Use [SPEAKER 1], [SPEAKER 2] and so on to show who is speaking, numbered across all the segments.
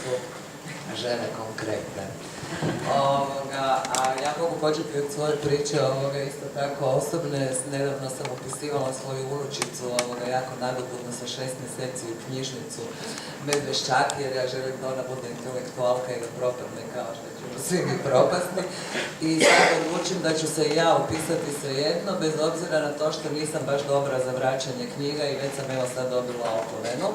[SPEAKER 1] su žene konkretne. A ja mogu početi od svoje priče, isto tako osobne. Nedavno sam upisivala svoju unučicu, jako nagodbudno sa 6 mjeseci u knjižnicu Medveščak, jer ja želim da ona bude intelektualka i da propadne kao što ćemo svi mi propasti. I sad odlučim da ću se i ja upisati svejedno, bez obzira na to što nisam baš dobra za vraćanje knjiga i već sam evo sad dobila opomenu.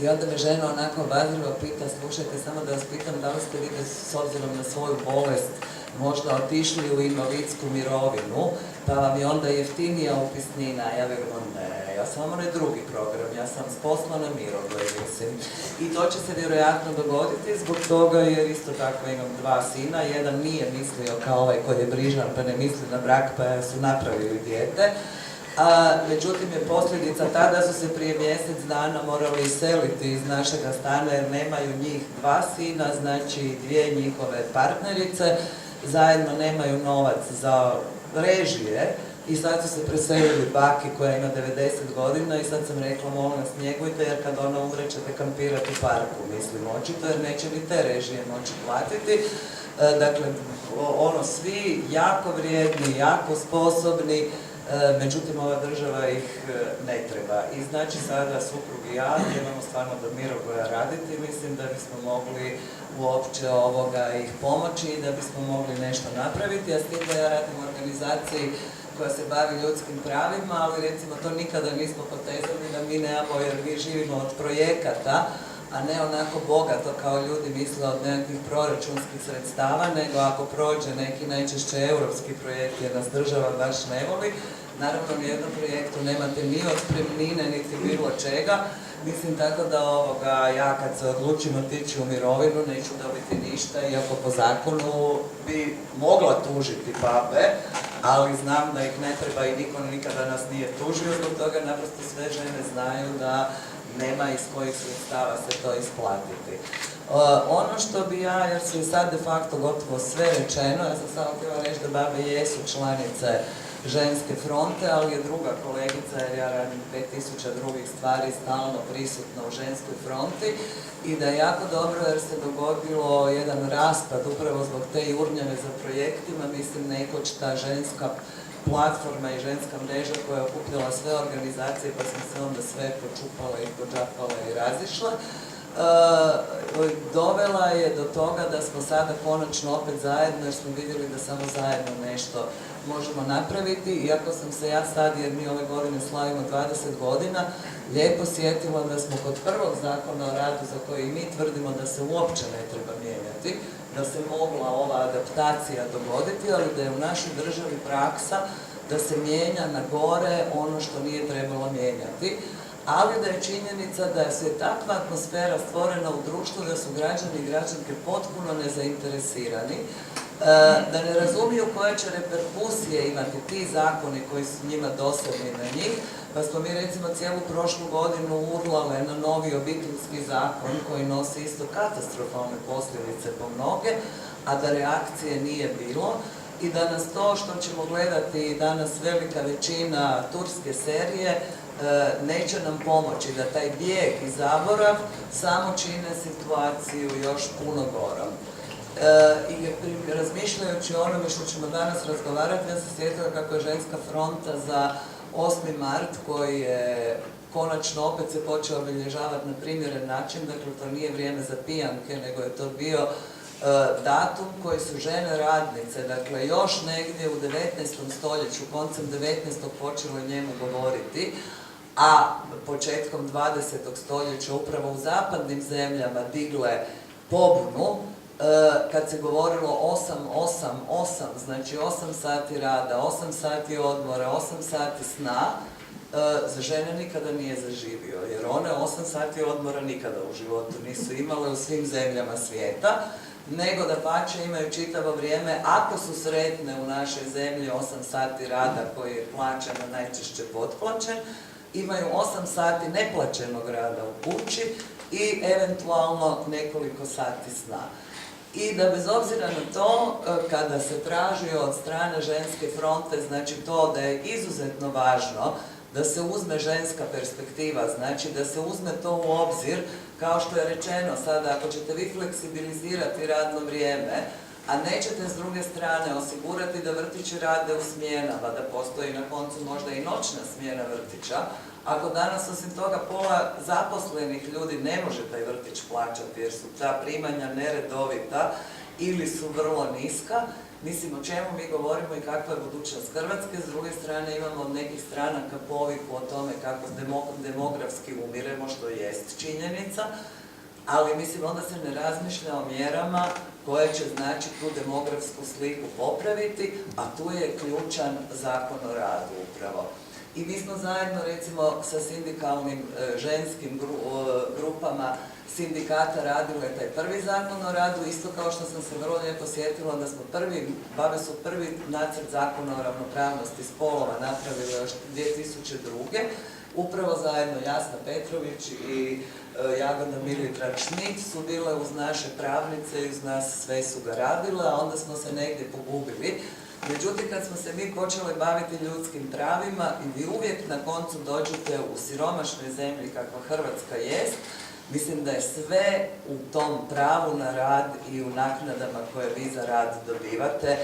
[SPEAKER 1] I onda me žena onako obazrivo pita, slušajte, samo da vas pitam da li ste vi s obzirom na svoju bolest možda otišli u invalidsku mirovinu, pa vam je onda jeftinija upisnina. Ja velim, ne, ja sam onaj drugi program, ja sam s posla na Mirogled, mislim. I to će se vjerojatno dogoditi zbog toga jer isto tako imam 2 sina, jedan nije mislio kao ovaj koji je brižan pa ne misli na brak pa su napravili dijete. Međutim je posljedica tada su se prije mjesec dana morali iseliti iz našega stana jer nemaju njih 2 sina, znači 2 njihove partnerice, zajedno nemaju novac za režije i sad su se preselili baki koja ima 90 godina i sad sam rekla molim vas njegujte jer kad ona umre ćete kampirati u parku, mislim očito jer neće ni te režije moći platiti. Dakle, svi jako vrijedni, jako sposobni, međutim ova država ih ne treba. I znači sada suprug i ja imamo stvarno do Mirogoja raditi, mislim da bismo mogli uopće ih pomoći i da bismo mogli nešto napraviti. A s tim da ja radim u organizaciji koja se bavi ljudskim pravima, ali recimo to nikada nismo potezali da mi nemamo jer mi živimo od projekata, a ne onako bogato kao ljudi misle od nekakvih proračunskih sredstava, nego ako prođe neki najčešće europski projekt jer nas država baš ne voli, naravno u jednom projektu nemate ni otpremnine niti bilo čega, mislim tako da ja kad se odlučim otići u mirovinu neću dobiti ništa, iako po zakonu bi mogla tužiti babe, ali znam da ih ne treba i niko nikada nas nije tužio, zbog toga naprosto sve žene znaju da nema iz kojih sredstava se to isplatiti. Ono što bi ja, jer su i sad de facto gotovo sve rečeno, ja sam samo htjela reći da babe jesu članice ženske fronte, ali je druga kolegica, jer ja radim 5000 drugih stvari stalno prisutna u ženskoj fronti i da je jako dobro jer se dogodilo jedan raspad upravo zbog te jurnjave za projektima, mislim nekoć ta ženska platforma i ženska mreža koja je okupljala sve organizacije pa smo se onda sve počupala i počapala i razišla. Dovela je do toga da smo sada konačno opet zajedno jer smo vidjeli da samo zajedno nešto možemo napraviti. Iako sam se ja sad, jer mi ove godine slavimo 20 godina, lijepo sjetila da smo kod prvog zakona o radu za koji mi tvrdimo da se uopće ne treba mijenjati, da se mogla ova adaptacija dogoditi, ali da je u našoj državi praksa da se mijenja na gore ono što nije trebalo mijenjati, ali da je činjenica da se takva atmosfera stvorena u društvu da su građani i građanke potpuno nezainteresirani, da ne razumiju koje će reperkusije imati ti zakoni koji su njima dosadni na njih, pa smo mi recimo cijelu prošlu godinu urlale na novi obiteljski zakon koji nosi isto katastrofalne posljedice po mnoge, a da reakcije nije bilo i da nas to što ćemo gledati danas velika većina turske serije neće nam pomoći, da taj bijeg i zaborav samo čine situaciju još puno gorom. I razmišljajući o onome što ćemo danas razgovarati, ja se sjetila kako je ženska fronta za 8. mart koji je konačno opet se počeo obilježavati na primjeren način, dakle to nije vrijeme za pijanke, nego je to bio datum koji su žene radnice, dakle još negdje u 19. stoljeću, koncem 19. počelo o njemu govoriti, a početkom 20. stoljeća upravo u zapadnim zemljama digle pobunu, kad se govorilo 8-8-8, znači 8 sati rada, 8 sati odmora, 8 sati sna, za žene nikada nije zaživio, jer one 8 sati odmora nikada u životu nisu imale u svim zemljama svijeta, nego da pače imaju čitavo vrijeme, ako su sretne u našoj zemlji 8 sati rada koji je plaćen, a najčešće potplaćen, imaju 8 sati neplaćenog rada u kući i eventualno nekoliko sati sna. I da bez obzira na to, kada se traži od strane ženske fronte, znači to da je izuzetno važno da se uzme ženska perspektiva, znači da se uzme to u obzir kao što je rečeno sada, ako ćete vi fleksibilizirati radno vrijeme, a nećete s druge strane osigurati da vrtići rade u smjenama, da postoji na koncu možda i noćna smjena vrtića, ako danas osim toga pola zaposlenih ljudi ne može taj vrtić plaćati jer su ta primanja neredovita ili su vrlo niska, mislim o čemu mi govorimo i kakva je budućnost Hrvatske. S druge strane imamo od nekih stranaka poviku o tome kako demografski umiremo, što jest činjenica, ali mislim onda se ne razmišlja o mjerama koje će znači tu demografsku sliku popraviti, a tu je ključan Zakon o radu upravo. I mi smo zajedno recimo sa sindikalnim ženskim grupama sindikata radile taj prvi Zakon o radu, isto kao što sam se vrlo lijepo sjetila da smo BaBe su prvi nacrt Zakona o ravnopravnosti spolova napravili još 2002. Upravo zajedno Jasna Petrović i Jagoda Militrač-Šmit su bile uz naše pravnice i uz nas sve su ga radile, a onda smo se negdje pogubili. Međutim, kad smo se mi počeli baviti ljudskim pravima i vi uvijek na koncu dođete u siromašnoj zemlji kakva Hrvatska jest, mislim da je sve u tom pravu na rad i u naknadama koje vi za rad dobivate.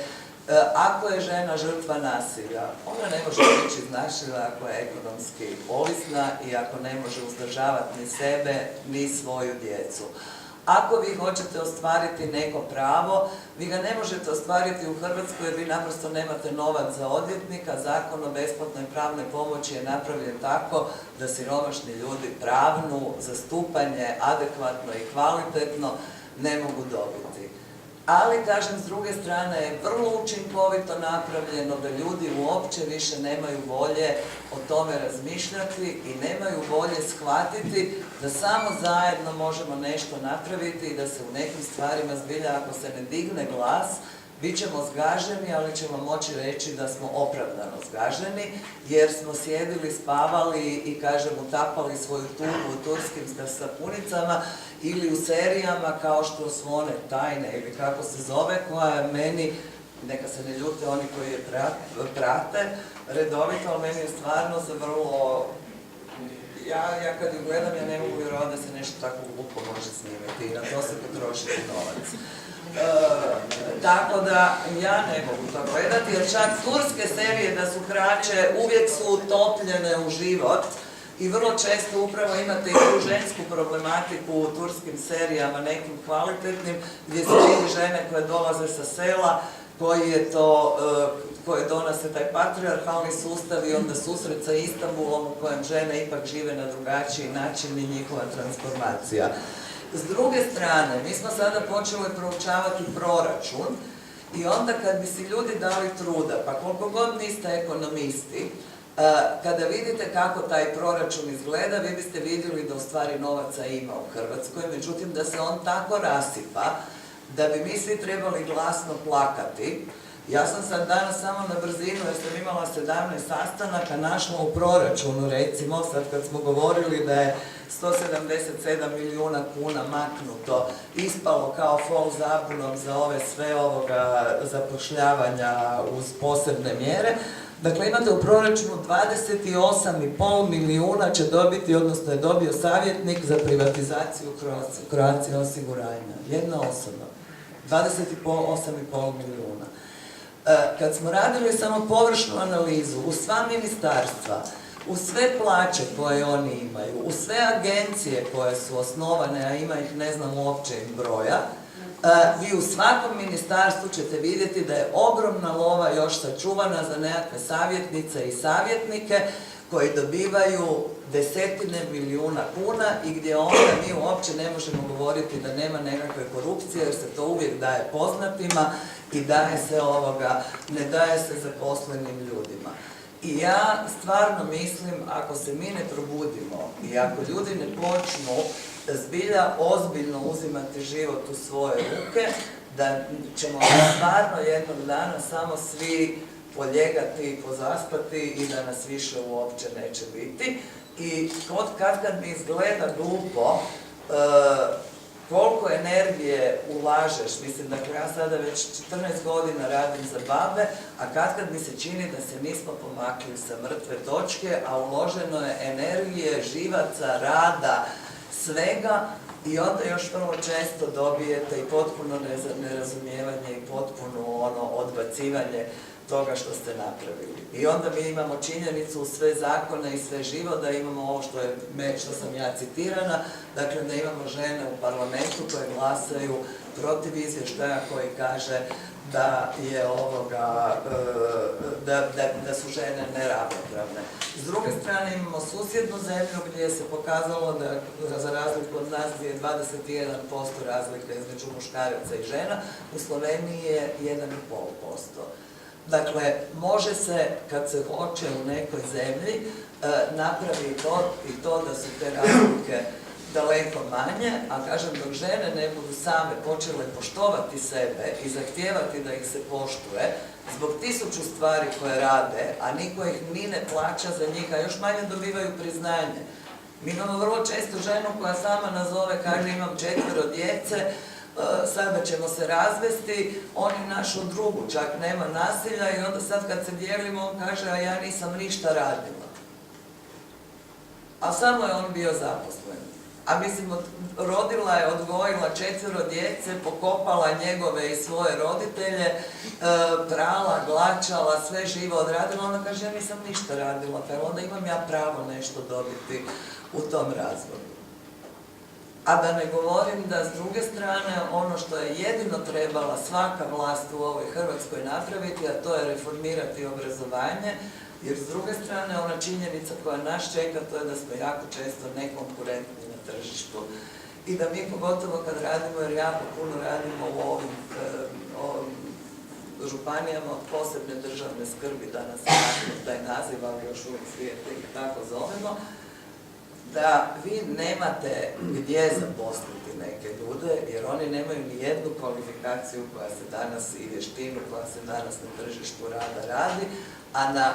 [SPEAKER 1] Ako je žena žrtva nasilja, ona ne može biti iz nasilja ako je ekonomski ovisna i ako ne može uzdržavati ni sebe, ni svoju djecu. Ako vi hoćete ostvariti neko pravo, vi ga ne možete ostvariti u Hrvatskoj jer vi naprosto nemate novac za odvjetnika. Zakon o besplatnoj pravnoj pomoći je napravljen tako da siromašni ljudi pravnu zastupanje adekvatno i kvalitetno ne mogu dobiti. Ali, kažem, s druge strane je vrlo učinkovito napravljeno da ljudi uopće više nemaju volje o tome razmišljati i nemaju volje shvatiti da samo zajedno možemo nešto napraviti i da se u nekim stvarima zbilja, ako se ne digne glas, bit ćemo zgaženi, ali ćemo moći reći da smo opravdano zgaženi, jer smo sjedili, spavali i, kažem, utapali svoju tugu u turskim sapunicama ili u serijama kao što su one Tajne ili kako se zove, koja je meni, neka se ne ljute oni koji je prate redovito, ali meni je stvarno za vrlo... Ja kad ju gledam, ja ne mogu vjerovati da se nešto tako glupo može snimiti i na to se potrošiti novac. Tako da ja ne mogu to gledati, jer čak turske serije da su kraće uvijek su utopljene u život i vrlo često upravo imate i tu žensku problematiku u turskim serijama, nekim kvalitetnim, gdje se vidi žene koje dolaze sa sela, koje donose taj patrijarhalni sustav i onda susret sa Istanbulom u kojem žene ipak žive na drugačiji način i njihova transformacija. S druge strane, mi smo sada počeli proučavati proračun i onda kad bi si ljudi dali truda, pa koliko god niste ekonomisti, kada vidite kako taj proračun izgleda, vi biste vidjeli da u stvari novaca ima u Hrvatskoj, međutim da se on tako rasipa da bi mi svi trebali glasno plakati. Ja sam sad danas samo na brzinu, jer sam imala 17 sastanaka, našla u proračunu, recimo, sad kad smo govorili da je 177 milijuna kuna maknuto, ispalo kao fol zabunom za ove sve zapošljavanja uz posebne mjere. Dakle, imate u proračunu 28,5 milijuna će dobiti, odnosno je dobio savjetnik za privatizaciju Croatia osiguranja. Jedna osoba. 28,5 milijuna. Kad smo radili samo površnu analizu u sva ministarstva, u sve plaće koje oni imaju, u sve agencije koje su osnovane, a ima ih ne znam uopće im broja, vi u svakom ministarstvu ćete vidjeti da je ogromna lova još sačuvana za nekakve savjetnice i savjetnike koji dobivaju desetine milijuna kuna i gdje onda mi uopće ne možemo govoriti da nema nekakve korupcije jer se to uvijek daje poznatima i ne daje se zaposlenim ljudima. I ja stvarno mislim, ako se mi ne probudimo i ako ljudi ne počnu zbilja ozbiljno uzimati život u svoje ruke, da ćemo stvarno jednog dana samo svi poljegati i pozaspati i da nas više uopće neće biti. I kad mi izgleda glupo, koliko energije ulažeš, mislim, dakle ja sada već 14 godina radim za BaBe, a kad mi se čini da se nismo pomakli sa mrtve točke, a uloženo je energije, živaca, rada, svega, I onda još vrlo često dobijete i potpuno nerazumijevanje i potpuno odbacivanje toga što ste napravili. I onda mi imamo činjenicu u sve zakone i sve živo da imamo ovo što sam ja citirana, dakle da imamo žene u parlamentu koje glasaju protiv izvještaja koji kaže da je da su žene neravnopravne. S druge strane imamo susjednu zemlju gdje se pokazalo da za razliku od nas gdje je 21% razlika između muškaraca i žena, u Sloveniji je 1,5%. Dakle, može se, kad se hoće u nekoj zemlji, napravi to da su te razlike daleko manje, a kažem, dok žene ne budu same počele poštovati sebe i zahtijevati da ih se poštuje, zbog 1000 stvari koje rade, a niko ih ni ne plaća za njih, a još manje dobivaju priznanje. Mi imamo vrlo često ženu koja sama nazove, kaže imam 4 djece, sada ćemo se razvesti, on je našao drugu, čak nema nasilja i onda sad kad se dijelimo on kaže, a ja nisam ništa radila. A samo je on bio zaposlen. A mislim, rodila je, odgojila 4 djece, pokopala njegove i svoje roditelje, prala, glačala, sve živo odradila, ona kaže, ja nisam ništa radila, pa onda imam ja pravo nešto dobiti u tom razvoju. A da ne govorim da s druge strane ono što je jedino trebala svaka vlast u ovoj Hrvatskoj napraviti, a to je reformirati obrazovanje, jer s druge strane ona činjenica koja nas čeka, to je da smo jako često nekonkurentni na tržištu i da mi pogotovo kad radimo, jer jako puno radimo u ovim županijama od posebne državne skrbi, danas je taj naziv, ali još uvijek svijete ih tako zovemo, da vi nemate gdje zaposliti neke ljude, jer oni nemaju ni jednu kvalifikaciju koja se danas i vještinu koja se danas na tržištu rada radi, a na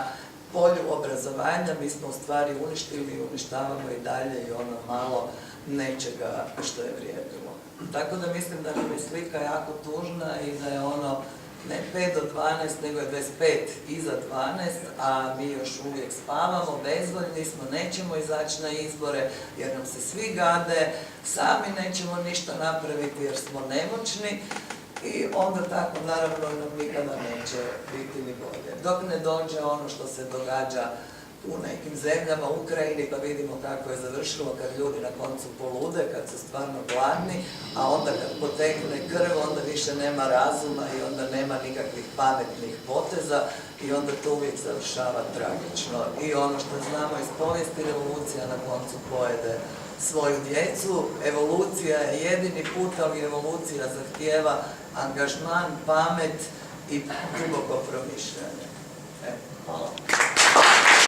[SPEAKER 1] polju obrazovanja mi smo u stvari uništili i uništavamo i dalje i ono malo nečega što je vrijedilo. Tako da mislim da nam je slika jako tužna i da je ono ne 5 do 12, nego je 25 iza 12, a mi još uvijek spavamo, bezvoljni smo, nećemo izaći na izbore jer nam se svi gade, sami nećemo ništa napraviti jer smo nemoćni i onda tako naravno nam nikada neće biti ni bolje. Dok ne dođe ono što se događa u nekim zemljama, u Ukrajini, pa vidimo kako je završilo kad ljudi na koncu polude, kad su stvarno gladni, a onda kad potekne krv, onda više nema razuma i onda nema nikakvih pametnih poteza i onda to uvijek završava tragično. I ono što znamo iz povijesti, revolucija na koncu pojede svoju djecu. Evolucija je jedini put, ali evolucija zahtijeva angažman, pamet i duboko promišljanje. Hvala.